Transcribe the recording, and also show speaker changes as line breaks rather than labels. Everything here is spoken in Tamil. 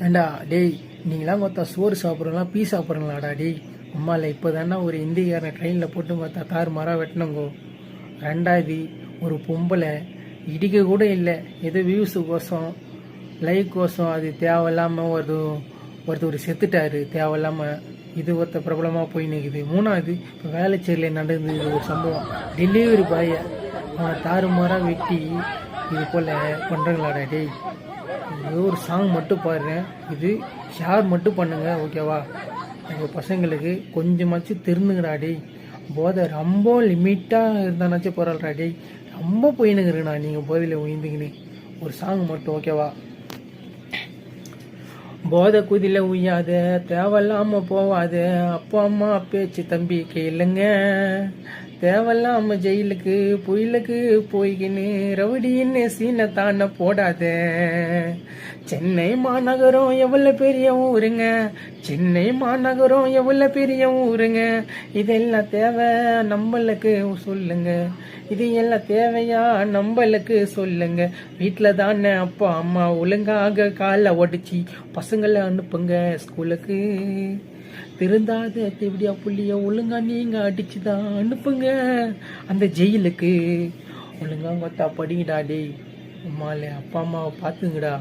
ஏண்டா டேய், நீங்களாம் கொத்தா சோறு சாப்பிட்றீங்களா பீ சாப்பிட்றீங்களாடா டேய்? அம்மாவில் இப்போ தானே ஒரு இந்திக்காரனை ட்ரெயினில் போட்டு பார்த்தா தாறு மாறாக வெட்டினங்கோ. ரெண்டாவது ஒரு பொம்பளை இடிக்க கூட இல்லை, ஏதோ வியூஸுக்கோசம் லைக் கோசம் அது தேவையில்லாமல் ஒருத்தர் செத்துட்டாரு தேவையில்லாமல். இது ஒருத்த பிரபலமாக போய் நிற்குது. மூணாவது இப்போ வேலைச்சேரியில் நடந்தது ஒரு சம்பவம். டெலிவரி பாயை அவனை தாறுமாறாக வெட்டி இது போல் பண்ணுறீங்களாடா டேய்? ஏதோ ஒரு சாங் மட்டும் பாடுறேன், இது ஷேர் மட்டும் பண்ணுங்க ஓகேவா? எங்கள் பசங்களுக்கு கொஞ்சமாச்சும் தெரிஞ்சுங்கடா டேய். போதை ரொம்ப லிமிட்டாக இருந்தானாச்சும் போகிறாள்டா டேய். ரொம்ப போயினுங்கிறேண்ணா நீங்கள் போதையில் உயிர்ந்துங்கன்னு. ஒரு சாங் மட்டும் ஓகேவா? போதை குதில உய்யாத, தேவையில்லாம போவாத, அப்பா அம்மா பேச்சு தம்பி கேளுங்க. தேவையில்லாம ஜெயிலுக்கு புயலுக்கு போய்கின்னு ரவுடின்னு சீனை தானே போடாத. சென்னை மாநகரம் எவ்வளோ பெரிய ஊருங்க, சென்னை மாநகரம் எவ்வளோ பெரிய ஊருங்க. இதெல்லாம் தேவை நம்மளுக்கு சொல்லுங்க, இது எல்லாம் தேவையா நம்மளுக்கு சொல்லுங்க. வீட்டில் தானே அப்பா அம்மா ஒழுங்காக காலை ஒடிச்சு பசங்களை அனுப்புங்க ஸ்கூலுக்கு. திருந்தாத எப்படியா புள்ளிய ஒழுங்கா நீங்க அடிச்சுதான் அனுப்புங்க அந்த ஜெயிலுக்கு. ஒழுங்கா பார்த்தா படிங்கடா டேய். அம்மால அப்பா அம்மாவை பார்த்துங்கடா.